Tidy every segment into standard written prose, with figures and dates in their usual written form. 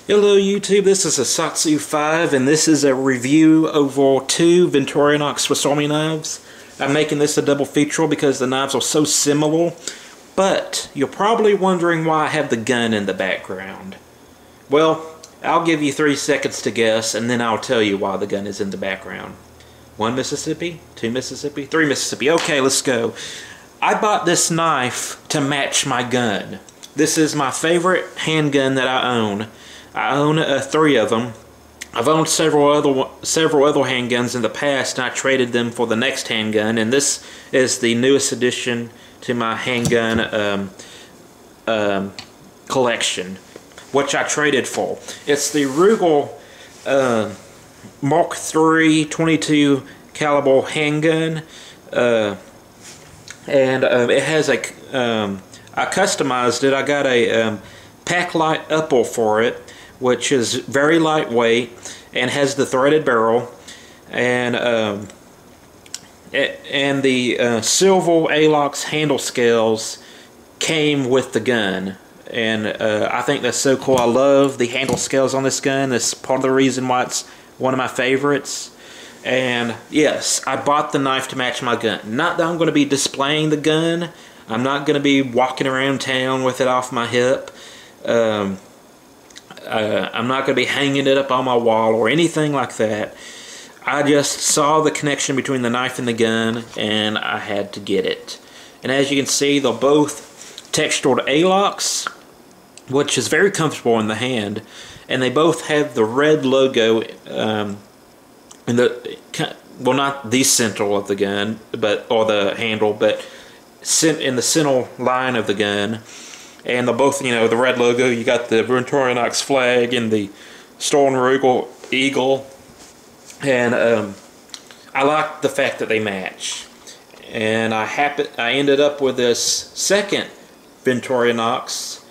Hello YouTube, this is a Satsu 5 and this is a review over two Victorinox Swiss Army knives. I'm making this a double feature because the knives are so similar, but you're probably wondering why I have the gun in the background. Well, I'll give you 3 seconds to guess and then I'll tell you why the gun is in the background. 1 Mississippi, 2 Mississippi, 3 Mississippi. Okay, let's go. I bought this knife to match my gun. This is my favorite handgun that I own. I own 3 of them. I've owned several other handguns in the past, and I traded them for the next handgun. And this is the newest addition to my handgun collection, which I traded for. It's the Ruger Mark III 22 caliber handgun, and it has a. I customized it. I got a pack light upper for it, which is very lightweight and has the threaded barrel, and the silver ALOX handle scales came with the gun, and I think that's so cool. I love the handle scales on this gun. That's part of the reason why it's one of my favorites. And yes, I bought the knife to match my gun. Not that I'm going to be displaying the gun. I'm not going to be walking around town with it off my hip. I'm not going to be hanging it up on my wall or anything like that. I just saw the connection between the knife and the gun, and I had to get it. And as you can see, they're both textured ALOX, which is very comfortable in the hand. And they both have the red logo in the, well, not the center of the gun, or the handle, but in the center line of the gun. And they're both, you know, the red logo. You got the Victorinox flag and the Storm Ruger eagle. And I like the fact that they match. And I ended up with this second Victorinox,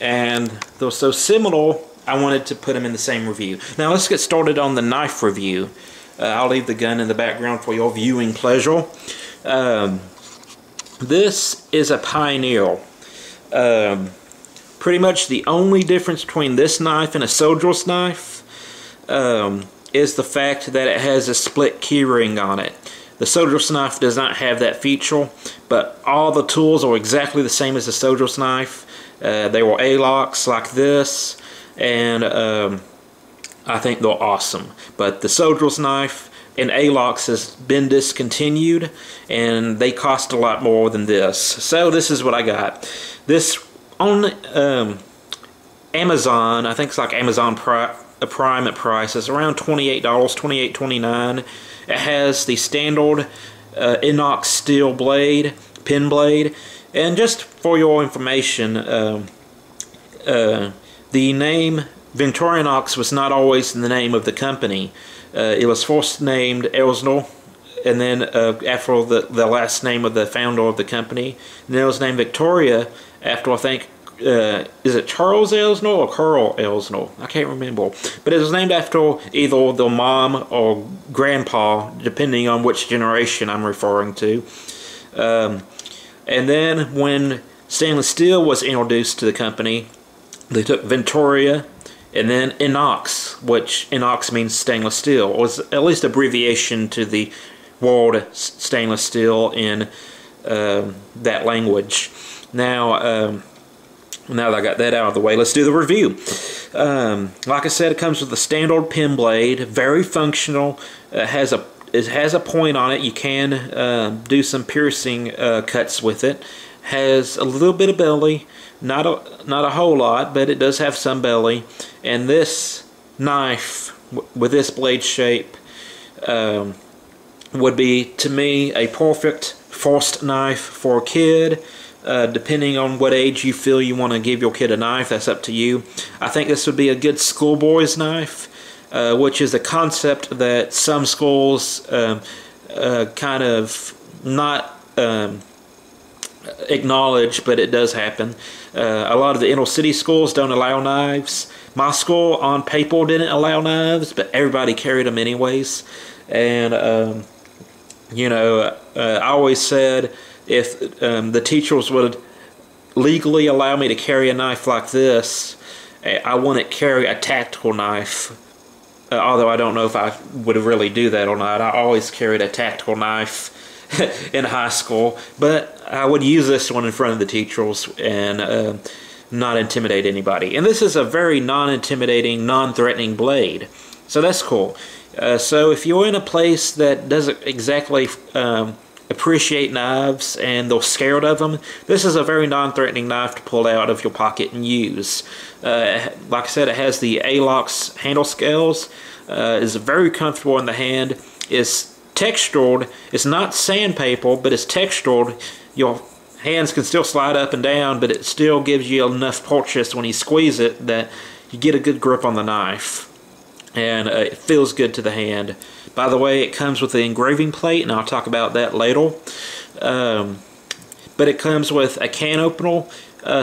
and they're so similar, I wanted to put them in the same review. Now let's get started on the knife review. I'll leave the gun in the background for your viewing pleasure. This is a Pioneer. Pretty much the only difference between this knife and a soldier's knife is the fact that it has a split keyring on it. The soldier's knife does not have that feature, but all the tools are exactly the same as the soldier's knife. They were ALOX like this, and I think they're awesome. But the soldier's knife and ALOX has been discontinued, and they cost a lot more than this. So this is what I got. This on Amazon, I think it's like Amazon Prime at price. It's around $28, $28.29. It has the standard inox steel blade, pin blade, and just for your information, the name Victorinox was not always the name of the company. It was first named Elsner, and then after the last name of the founder of the company, and then it was named Victoria after, I think, is it Charles Elsner or Carl Elsner? I can't remember. But it was named after either the mom or grandpa, depending on which generation I'm referring to. And then when stainless steel was introduced to the company, they took Victoria and then Inox, which Inox means stainless steel, or was at least abbreviation to the word stainless steel in that language. Now, now that I got that out of the way, let's do the review. Like I said, it comes with a standard pin blade, very functional. It has a point on it. You can do some piercing cuts with it. Has a little bit of belly, not a whole lot, but it does have some belly. And this knife with this blade shape would be, to me, a perfect first knife for a kid. Depending on what age you feel you want to give your kid a knife, that's up to you. I think this would be a good schoolboy's knife, which is a concept that some schools kind of not acknowledge, but it does happen. A lot of the inner city schools don't allow knives. My school on paper didn't allow knives, but everybody carried them anyways. And you know, I always said, if the teachers would legally allow me to carry a knife like this, I wouldn't carry a tactical knife, although I don't know if I would really do that or not. I always carried a tactical knife in high school, but I would use this one in front of the teachers and not intimidate anybody. And this is a very non-intimidating, non-threatening blade, so that's cool. So if you're in a place that doesn't exactly appreciate knives and they're scared of them, this is a very non-threatening knife to pull out of your pocket and use. Like I said, it has the Alox handle scales. It's very comfortable in the hand. It's textured. It's not sandpaper, but it's textured. Your hands can still slide up and down, but it still gives you enough purchase when you squeeze it that you get a good grip on the knife. And it feels good to the hand. By the way, it comes with the engraving plate, and I'll talk about that later. But it comes with a can opener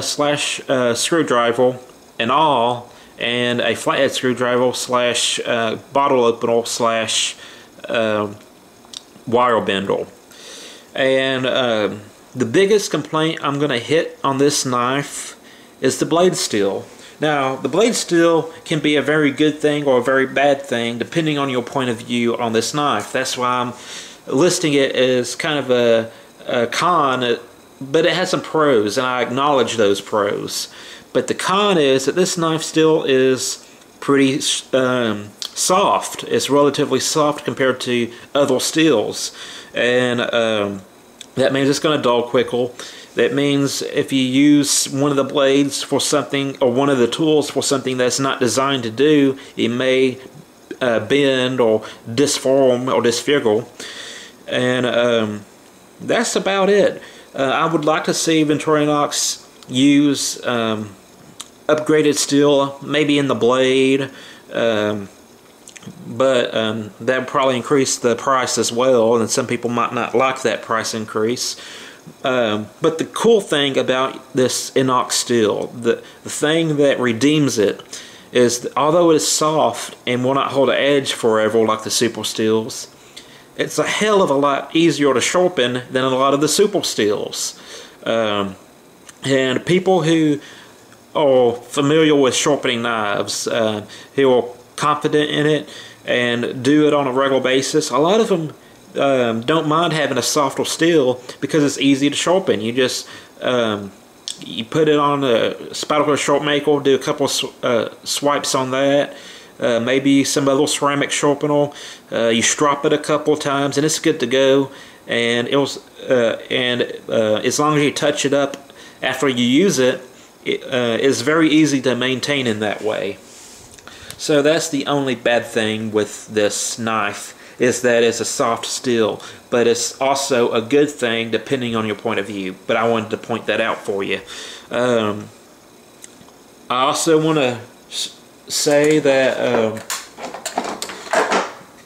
slash screwdriver and all, and a flathead screwdriver slash bottle opener slash wire bender. And the biggest complaint I'm going to hit on this knife is the blade steel. Now, the blade steel can be a very good thing or a very bad thing depending on your point of view on this knife. That's why I'm listing it as kind of a con, but it has some pros, and I acknowledge those pros. But the con is that this knife still is pretty soft. It's relatively soft compared to other steels, and that means it's going to dull quicker. That means if you use one of the blades for something, or one of the tools for something that's not designed to do, it may bend or disform or disfigure. And that's about it. I would like to see Victorinox use upgraded steel, maybe in the blade, but that would probably increase the price as well, and some people might not like that price increase. But the cool thing about this inox steel, the thing that redeems it, is that although it is soft and will not hold an edge forever like the super steels, it's a hell of a lot easier to sharpen than a lot of the super steels. And people who are familiar with sharpening knives, who are confident in it and do it on a regular basis, a lot of them don't mind having a softer steel because it's easy to sharpen. You just you put it on a spatula sharp maker, do a couple swipes on that, maybe some other ceramic sharpener. You strop it a couple times and it's good to go. And as long as you touch it up after you use it, it's very easy to maintain in that way. So that's the only bad thing with this knife, is that it's a soft steel, but it's also a good thing depending on your point of view. But I wanted to point that out for you. I also want to say that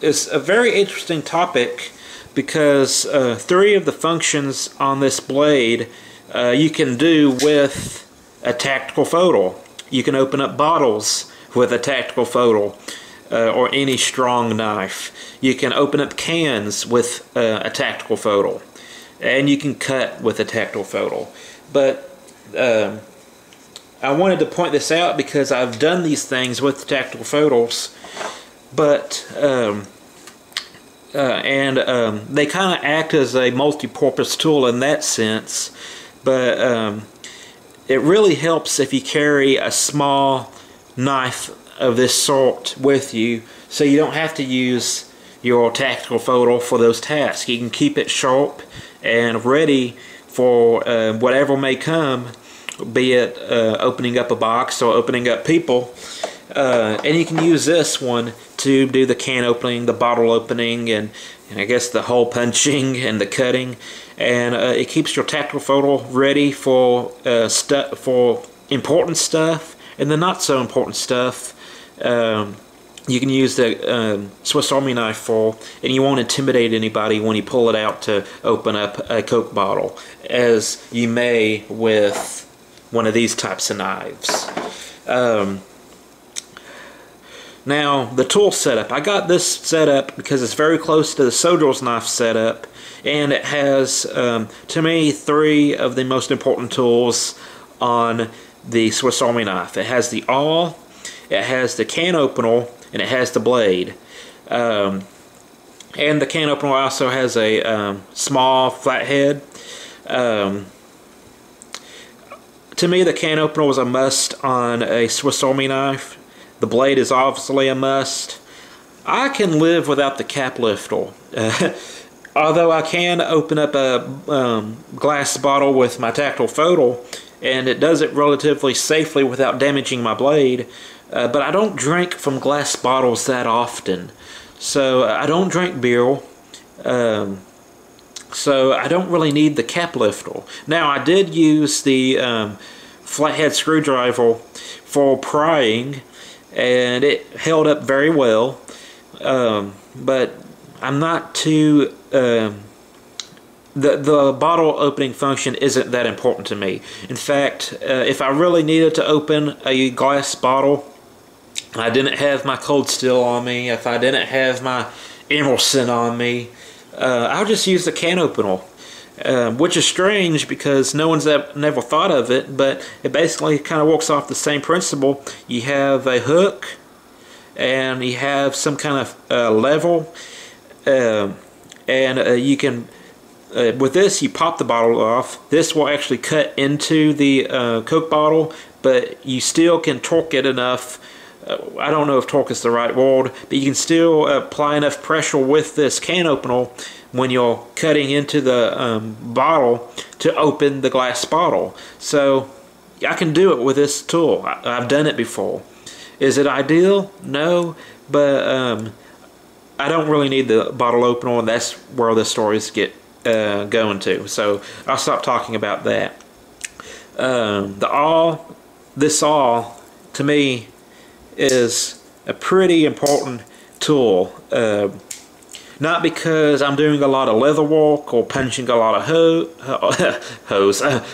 it's a very interesting topic because 3 of the functions on this blade you can do with a tactical photo. You can open up bottles with a tactical photo. Or any strong knife. You can open up cans with a tactical photo, and you can cut with a tactical photo. But I wanted to point this out because I've done these things with tactical photos, but they kind of act as a multi-purpose tool in that sense. But it really helps if you carry a small knife of this sort with you, so you don't have to use your tactical photo for those tasks. You can keep it sharp and ready for whatever may come, be it opening up a box or opening up people. And you can use this one to do the can opening, the bottle opening, and I guess the hole punching and the cutting. And it keeps your tactical photo ready for for important stuff and the not so important stuff. You can use the Swiss Army knife for, and you won't intimidate anybody when you pull it out to open up a Coke bottle, as you may with one of these types of knives. Now, the tool setup. I got this set up because it's very close to the soldier's knife setup, and it has, to me, 3 of the most important tools on the Swiss Army knife. It has the awl, it has the can opener, and it has the blade. And the can opener also has a small flathead. To me, the can opener was a must on a Swiss Army knife. The blade is obviously a must. I can live without the cap lifter. Although I can open up a glass bottle with my tactile photo, and it does it relatively safely without damaging my blade. But I don't drink from glass bottles that often. So I don't drink beer. So I don't really need the cap lifter. Now, I did use the flathead screwdriver for prying, and it held up very well. But I'm not too... the bottle opening function isn't that important to me. In fact, if I really needed to open a glass bottle, I didn't have my Cold Steel on me, if I didn't have my Emerson on me, I'll just use the can opener. Which is strange because no one's never thought of it, but it basically kind of works off the same principle. You have a hook, and you have some kind of level, and you can, with this, you pop the bottle off. This will actually cut into the Coke bottle, but you still can torque it enough. I don't know if torque is the right word, but you can still apply enough pressure with this can opener when you're cutting into the bottle to open the glass bottle. So I can do it with this tool. I've done it before. Is it ideal? No, but I don't really need the bottle opener, and that's where the stories get going to. So I'll stop talking about that. This awl, to me, is a pretty important tool. Not because I'm doing a lot of leather work or punching a lot of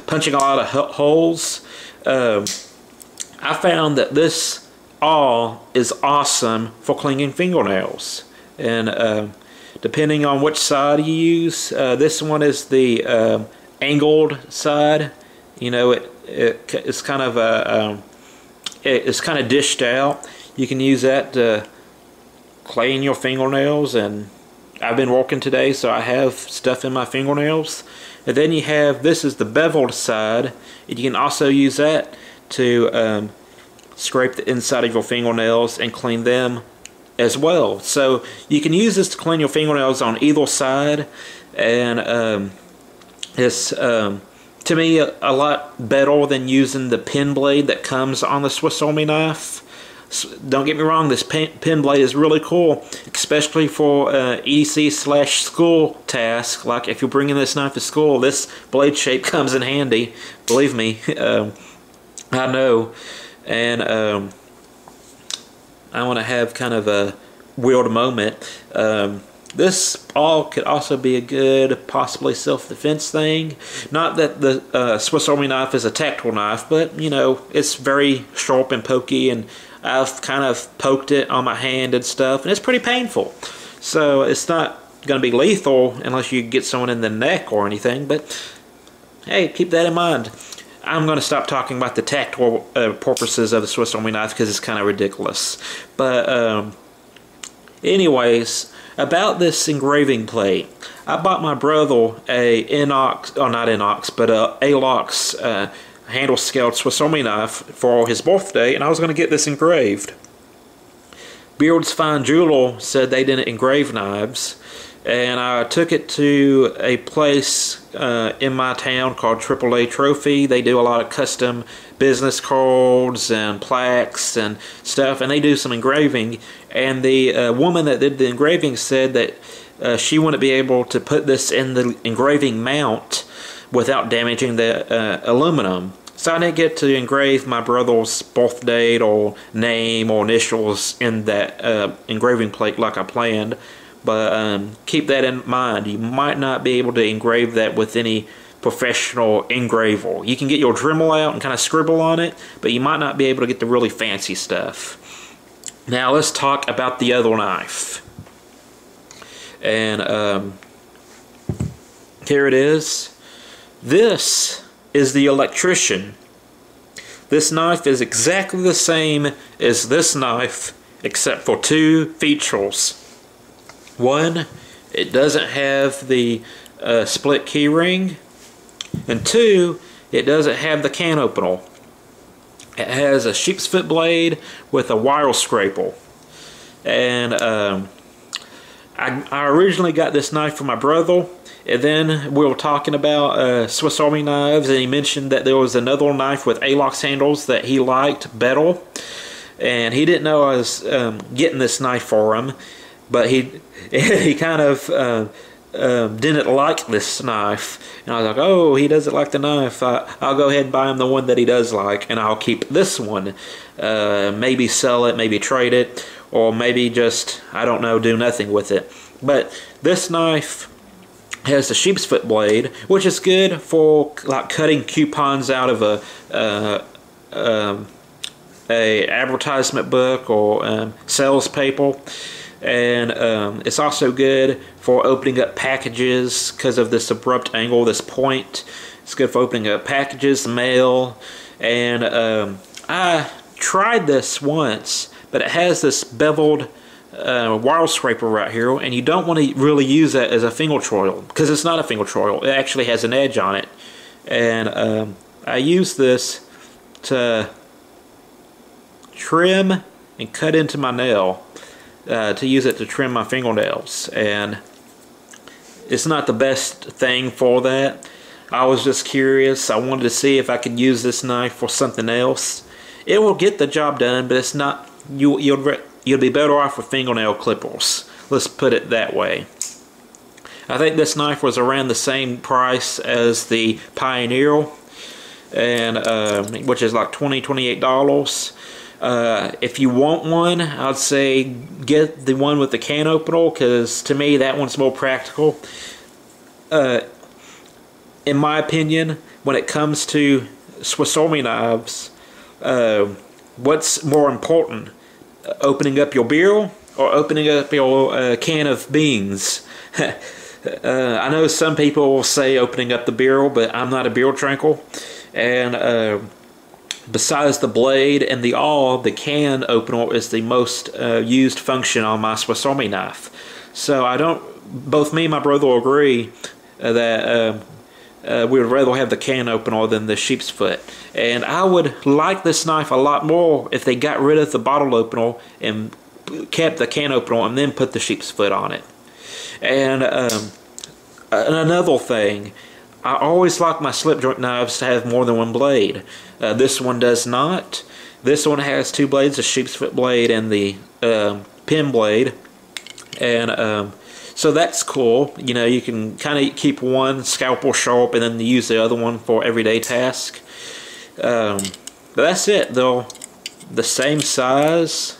punching a lot of holes. I found that this awl is awesome for cleaning fingernails, and depending on which side you use, this one is the angled side. You know, it's kind of it's kind of dished out. You can use that to clean your fingernails, and I've been working today, so I have stuff in my fingernails. And then you have, this is the beveled side, and you can also use that to scrape the inside of your fingernails and clean them as well. So you can use this to clean your fingernails on either side, and it's to me a lot better than using the pen blade that comes on the Swiss Army knife. Don't get me wrong, this pen blade is really cool, especially for EC/school tasks. Like if you're bringing this knife to school, this blade shape comes in handy. Believe me, I know. And I want to have kind of a weird moment. This awl could also be a good, possibly self-defense thing. Not that the Swiss Army knife is a tactile knife, but you know, it's very sharp and pokey, and I've kind of poked it on my hand and stuff, and it's pretty painful. So it's not going to be lethal unless you get someone in the neck or anything, but hey, keep that in mind. I'm going to stop talking about the tactile purposes of the Swiss Army knife because it's kind of ridiculous. But anyways, about this engraving plate, I bought my brother a Inox, or not Inox, but a Alox handle scaled Swiss Army knife for his birthday, and I was going to get this engraved. Beard's Fine Jeweler said they didn't engrave knives, and I took it to a place in my town called AAA Trophy. They do a lot of custom business cards and plaques and stuff, and they do some engraving. And the woman that did the engraving said that she wouldn't be able to put this in the engraving mount without damaging the aluminum. So I didn't get to engrave my brother's birth date or name or initials in that engraving plate like I planned. But keep that in mind. You might not be able to engrave that with any professional engraver. You can get your Dremel out and kind of scribble on it, but you might not be able to get the really fancy stuff. Now let's talk about the other knife. And here it is. This is the Electrician This knife is exactly the same as this knife, except for two features. One, it doesn't have the split key ring, and two, it doesn't have the can opener. It has a sheep's foot blade with a wire scraper. And I originally got this knife from my brother, and then we were talking about Swiss Army knives, and he mentioned that there was another knife with A-LOX handles that he liked better, and he didn't know I was getting this knife for him, but he kind of didn't like this knife, and I was like, oh, he doesn't like the knife. I'll go ahead and buy him the one that he does like, and I'll keep this one. Maybe sell it, maybe trade it, or maybe just, I don't know, do nothing with it. But this knife has the sheep's foot blade, which is good for like cutting coupons out of a advertisement book or sales paper, and it's also good for opening up packages because of this abrupt angle, this point. It's good for opening up packages, mail, and I tried this once, but it has this beveled wire scraper right here, and you don't want to really use that as a finger choil because it's not a finger choil. It actually has an edge on it, and I use this to trim and cut into my nail, to use it to trim my fingernails, and it's not the best thing for that. I was just curious. I wanted to see if I could use this knife for something else. It will get the job done, but it's not. You'll be better off with fingernail clippers. Let's put it that way. I think this knife was around the same price as the Pioneer, and which is like $28. If you want one, I'd say get the one with the can opener, because to me that one's more practical. In my opinion, when it comes to Swiss Army knives, what's more important? Opening up your barrel or opening up your can of beans? I know some people will say opening up the barrel, but I'm not a barrel drinker. And besides the blade and the awl, the can opener is the most used function on my Swiss Army knife. So both me and my brother agree that we would rather have the can opener than the sheep's foot. And I would like this knife a lot more if they got rid of the bottle opener and kept the can opener and then put the sheep's foot on it. And another thing, I always like my slip joint knives to have more than one blade. This one does not. This one has two blades, the sheep's foot blade and the pin blade. And so that's cool. You know, you can kind of keep one scalpel sharp and then use the other one for everyday task. But that's it. They're the same size,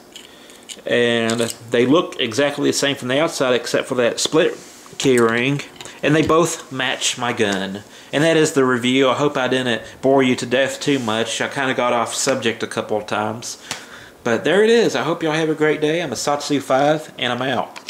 and they look exactly the same from the outside except for that split key ring, and they both match my gun. And that is the review. I hope I didn't bore you to death too much. I kind of got off subject a couple of times. But there it is. I hope y'all have a great day. I'm a Satsu 5, and I'm out.